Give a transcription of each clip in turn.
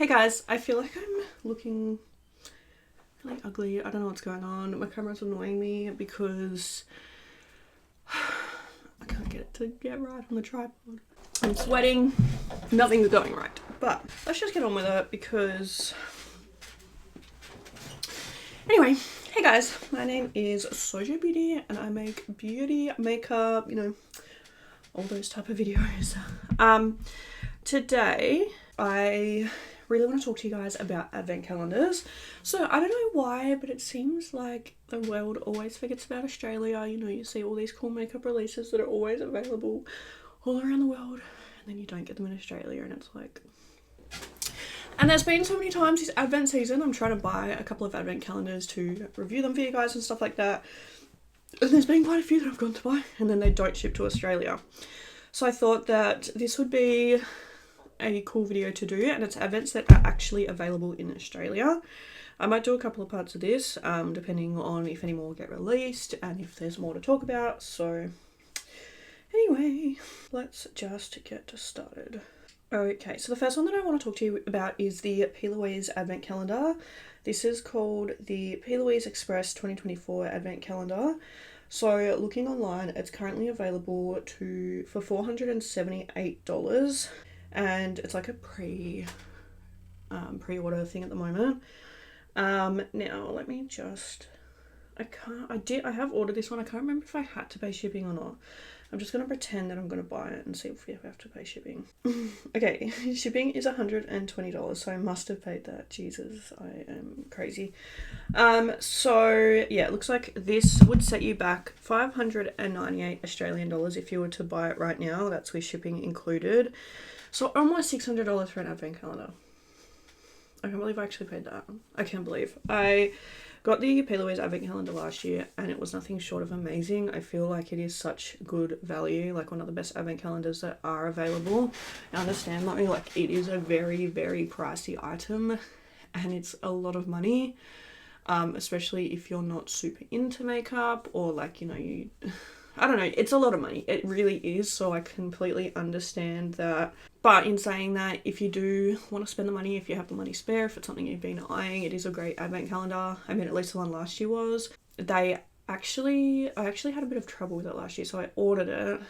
Hey guys, I feel like I'm looking really ugly. I don't know what's going on. My camera's annoying me because I can't get it to get right on the tripod. I'm sweating. Nothing's going right. But let's just get on with it because... Anyway, hey guys, my name is Sojo Beauty and I make beauty, makeup, all those type of videos. Today I really want to talk to you guys about advent calendars. So I don't know why, but it seems like the world always forgets about Australia. You see all these cool makeup releases that are always available all around the world, and then you don't get them in Australia, and it's like... And there's been so many times this advent season I'm trying to buy a couple of advent calendars to review them for you guys and stuff like that, and there's been quite a few that I've gone to buy and then they don't ship to Australia. So I thought that this would be a cool video to do, and it's advents that are actually available in Australia. I might do a couple of parts of this depending on if any more get released and if there's more to talk about. So anyway, let's just get started. Okay, so the first one that I want to talk to you about is the P. Louise Advent Calendar. This is called the P. Louise Express 2024 Advent Calendar. So looking online, it's currently available for $478, and it's like a pre-order thing at the moment. Now let me just... I have ordered this one. I can't remember if I had to pay shipping or not. I'm just going to pretend that I'm going to buy it and see if we have to pay shipping. Okay, shipping is $120, so I must have paid that. Jesus, I am crazy. So yeah, it looks like this would set you back 598 Australian dollars if you were to buy it right now. That's with shipping included. So almost $600 for an advent calendar. I can't believe I actually paid that. I can't believe. I got the P. Louise Advent Calendar last year and it was nothing short of amazing. I feel like it is such good value, like one of the best advent calendars that are available. I understand though, like it is a very, very pricey item and it's a lot of money, especially if you're not super into makeup or like, I don't know, it's a lot of money. It really is, so I completely understand that. But in saying that, if you do want to spend the money, if you have the money spare, if it's something you've been eyeing, it is a great advent calendar. I mean, at least the one last year was. I actually had a bit of trouble with it last year, so I ordered it,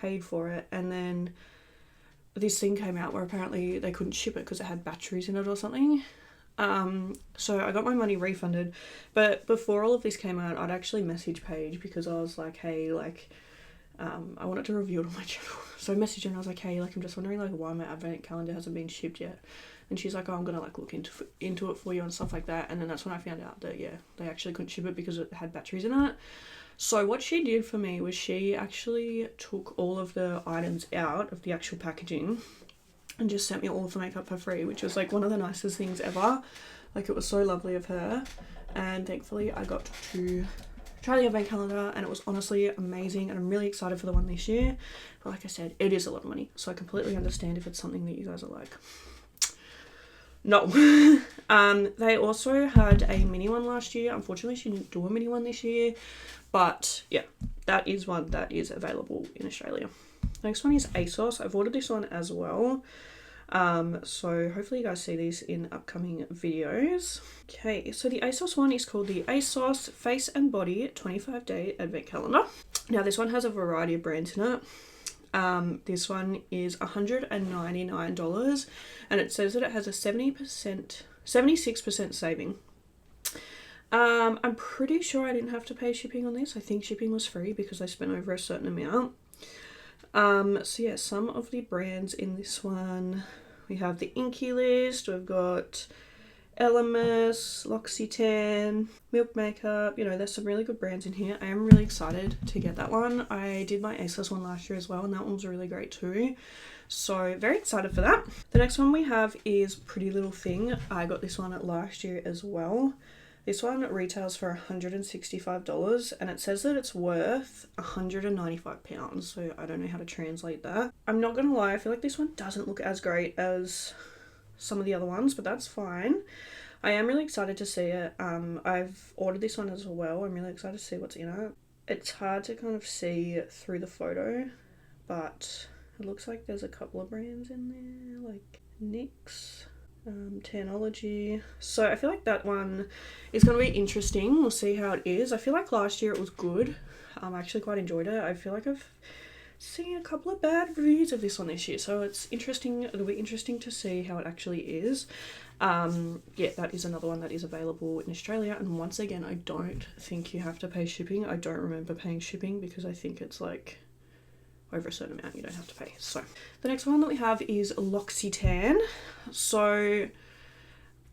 paid for it, and then this thing came out where apparently they couldn't ship it because it had batteries in it or something. So I got my money refunded, but before all of this came out, I'd actually messaged Paige because I was like, hey, like, I wanted to review it on my channel. So I messaged her and I was like, hey, like, I'm just wondering, like, why my advent calendar hasn't been shipped yet. And she's like, oh, I'm gonna, like, look into it for you and stuff like that. And then that's when I found out that, yeah, they actually couldn't ship it because it had batteries in it. So what she did for me was she actually took all of the items out of the actual packaging and just sent me all of the makeup for free, which was like one of the nicest things ever. Like, it was so lovely of her, and thankfully I got to try the advent calendar and it was honestly amazing, and I'm really excited for the one this year. But like I said, it is a lot of money, so I completely understand if it's something that you guys are like, no. They also had a mini one last year. Unfortunately she didn't do a mini one this year, but yeah, that is one that is available in Australia. Next one is ASOS. I've ordered this one as well. So hopefully you guys see these in upcoming videos. Okay, so the ASOS one is called the ASOS Face and Body 25-Day Advent Calendar. Now this one has a variety of brands in it. This one is $199 and it says that it has a 76% saving. I'm pretty sure I didn't have to pay shipping on this. I think shipping was free because I spent over a certain amount. So yeah, some of the brands in this one, we have the Inky List, we've got Elemis, L'Occitane, Milk Makeup, there's some really good brands in here. I am really excited to get that one. I did my ASOS one last year as well, and that one was really great too. So very excited for that. The next one we have is Pretty Little Thing. I got this one last year as well. This one retails for $165 and it says that it's worth £195, so I don't know how to translate that. I'm not gonna lie, I feel like this one doesn't look as great as some of the other ones, but that's fine. I am really excited to see it. I've ordered this one as well. I'm really excited to see what's in it. It's hard to kind of see through the photo, but it looks like there's a couple of brands in there, like NYX, Tanology. So I feel like that one is going to be interesting. We'll see how it is. I feel like last year it was good. I actually quite enjoyed it. I feel like I've seen a couple of bad reviews of this one this year, so it's interesting. It'll be interesting to see how it actually is. Yeah, that is another one that is available in Australia, and once again, I don't think you have to pay shipping. I don't remember paying shipping because I think it's like over a certain amount you don't have to pay. So the next one that we have is L'Occitane. So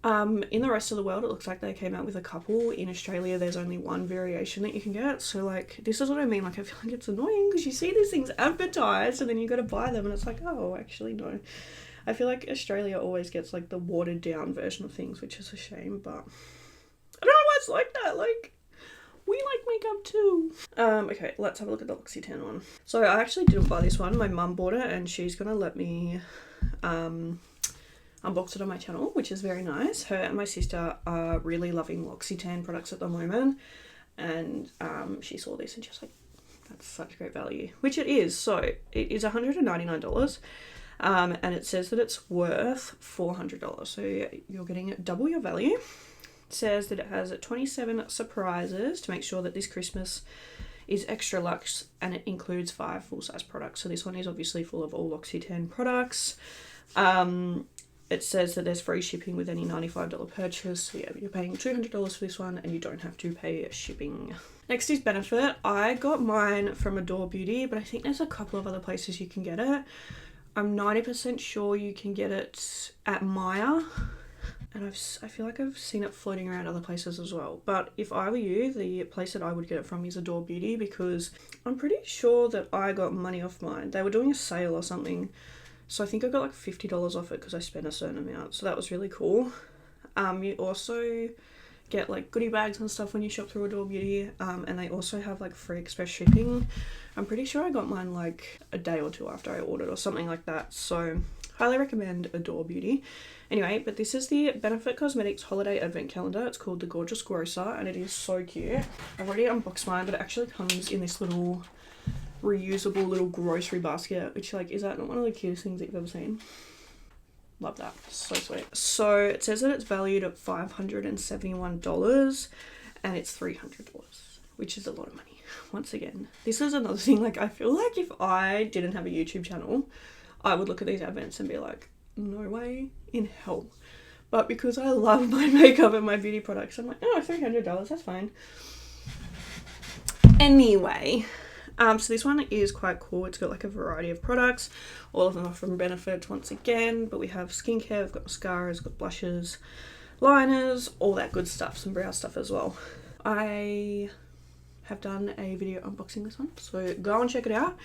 in the rest of the world, it looks like they came out with a couple. In Australia, there's only one variation that you can get. So like, this is what I mean. Like, I feel like it's annoying because you see these things advertised and then you got to buy them and it's like, oh, actually no. I feel like Australia always gets like the watered down version of things, which is a shame, but I don't know why it's like that. Like, we like makeup too. Okay, let's have a look at the L'Occitane one. So I actually didn't buy this one. My mum bought it and she's gonna let me unbox it on my channel, which is very nice. Her and my sister are really loving L'Occitane products at the moment, and she saw this and she was like, that's such great value, which it is. So it is $199, and it says that it's worth $400, so you're getting double your value. It says that it has 27 surprises to make sure that this Christmas is extra luxe, and it includes 5 full-size products. So this one is obviously full of all L'Occitane products. It says that there's free shipping with any $95 purchase. So yeah, you're paying $200 for this one and you don't have to pay shipping. Next is Benefit. I got mine from Adore Beauty, but I think there's a couple of other places you can get it. I'm 90% sure you can get it at Maya, and I feel like I've seen it floating around other places as well. But if I were you, the place that I would get it from is Adore Beauty, because I'm pretty sure that I got money off mine. They were doing a sale or something. So I think I got like $50 off it because I spent a certain amount. So that was really cool. You also get like goodie bags and stuff when you shop through Adore Beauty. And they also have like free express shipping. I'm pretty sure I got mine like a day or two after I ordered or something like that. So highly recommend Adore Beauty. Anyway, but this is the Benefit Cosmetics Holiday Advent Calendar. It's called the Gorgeous Grocer and it is so cute. I've already unboxed mine, but it actually comes in this little reusable little grocery basket, which like, is that not one of the cutest things that you've ever seen? Love that. So sweet. So it says that it's valued at $571 and it's $300, which is a lot of money. Once again, this is another thing, like I feel like if I didn't have a YouTube channel, I would look at these advents and be like, no way in hell. But because I love my makeup and my beauty products, I'm like, oh, $300, that's fine. Anyway, so this one is quite cool. It's got like a variety of products. All of them are from Benefit once again, but we have skincare, we've got mascaras, we've got blushes, liners, all that good stuff, some brow stuff as well. I have done a video unboxing this one, so go and check it out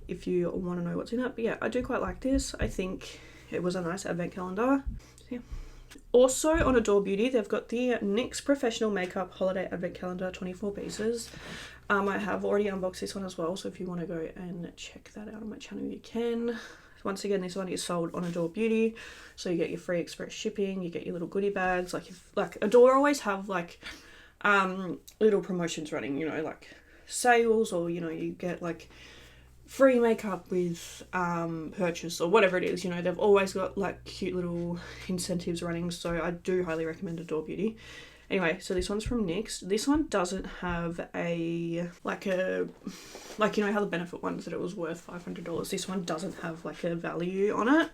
if you want to know what's in it. But yeah, I do quite like this. I think it was a nice advent calendar. So yeah. Also on Adore Beauty, they've got the NYX Professional Makeup Holiday Advent Calendar, 24 pieces. I have already unboxed this one as well, so if you want to go and check that out on my channel, you can. Once again, this one is sold on Adore Beauty, so you get your free express shipping, you get your little goodie bags. Like, if like Adore always have like little promotions running, you know, like sales, or you know, you get like free makeup with purchase or whatever it is. You know, they've always got like cute little incentives running, so I do highly recommend Adore Beauty. Anyway, so this one's from NYX. This one doesn't have a, like you know how the Benefit one said it was worth $500. This one doesn't have like a value on it.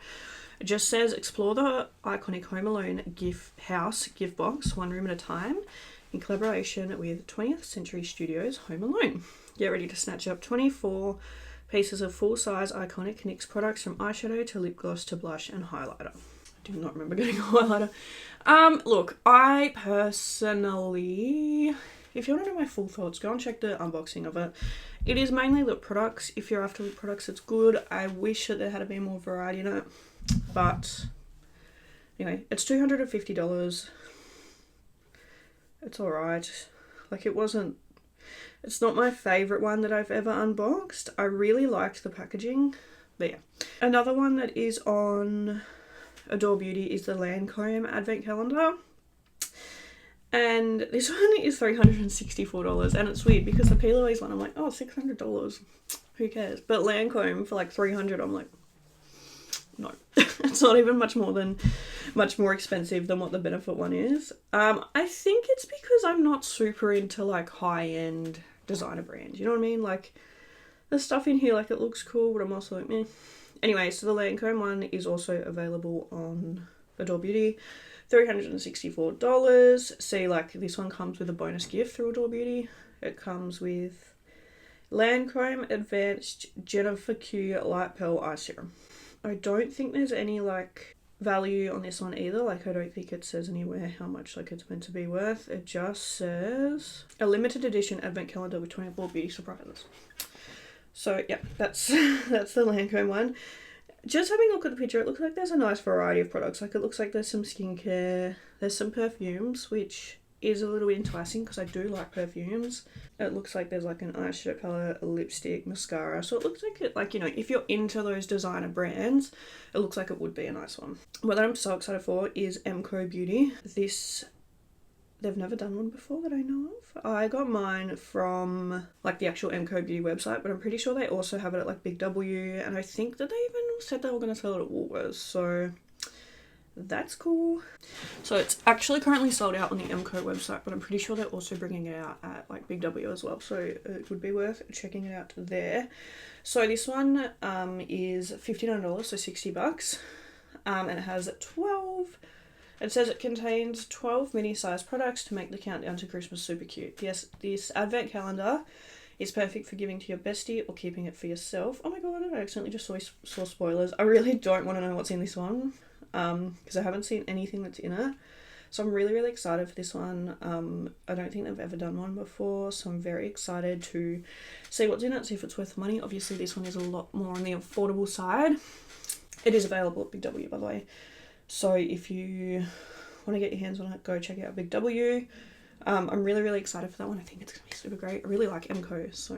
It just says, explore the iconic Home Alone gift box, one room at a time, in collaboration with 20th Century Studios Home Alone. Get ready to snatch up 24 pieces of full-size iconic NYX products, from eyeshadow to lip gloss to blush and highlighter. I do not remember getting a highlighter. Look, I personally, if you want to know my full thoughts, go and check the unboxing of it. It is mainly lip products. If you're after lip products, it's good. I wish that there had been more variety in it, but anyway, it's $250. It's alright. Like, it's not my favourite one that I've ever unboxed. I really liked the packaging, but yeah. Another one that is on Adore Beauty is the Lancome Advent Calendar, and this one is $364, and it's weird because the P. Louise one, I'm like, oh, $600, who cares? But Lancome for like $300, I'm like, no. It's not even much more expensive than what the Benefit one is. I think it's because I'm not super into like high-end designer brands, you know what I mean? Like the stuff in here, like it looks cool, but I'm also like, meh. Anyway, so the Lancome one is also available on Adore Beauty. $364. See, like this one comes with a bonus gift through Adore Beauty. It comes with Lancome Advanced Jennifer Q Light Pearl Eye Serum. I don't think there's any like value on this one either. Like I don't think it says anywhere how much like it's meant to be worth. It just says a limited edition advent calendar with 24 beauty surprises. So yeah, that's that's the Lancome one. Just having a look at the picture, it looks like there's a nice variety of products. Like it looks like there's some skincare, there's some perfumes, which is a little bit enticing because I do like perfumes. It looks like there's like an eyeshadow palette, a lipstick, mascara. So it looks like it, like, you know, if you're into those designer brands, it looks like it would be a nice one. What I'm so excited for is MCO Beauty. They've never done one before that I know of. I got mine from like the actual MCO Beauty website, but I'm pretty sure they also have it at like Big W, and I think that they even said they were going to sell it at Woolworths, so that's cool. So it's actually currently sold out on the MCO website, but I'm pretty sure they're also bringing it out at like Big W as well, so it would be worth checking it out there. So this one is $59, so $60, and it has 12. It says it contains 12 mini-sized products to make the countdown to Christmas super cute. Yes, this advent calendar is perfect for giving to your bestie or keeping it for yourself. Oh my god, I accidentally just saw spoilers. I really don't want to know what's in this one because I haven't seen anything that's in it. So I'm really, really excited for this one. I don't think they've ever done one before, so I'm very excited to see what's in it, see if it's worth the money. Obviously, this one is a lot more on the affordable side. It is available at Big W, by the way. So if you want to get your hands on it, go check out Big W. I'm really, really excited for that one. I think it's going to be super great. I really like MCO, so.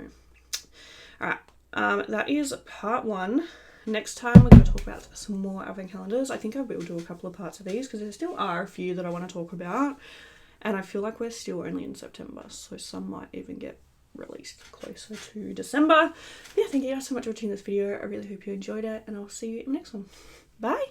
Alright, that is part one. Next time we're going to talk about some more advent calendars. I think I will do a couple of parts of these because there still are a few that I want to talk about. And I feel like we're still only in September, so some might even get released closer to December. But yeah, thank you guys so much for watching this video. I really hope you enjoyed it, and I'll see you in the next one. Bye!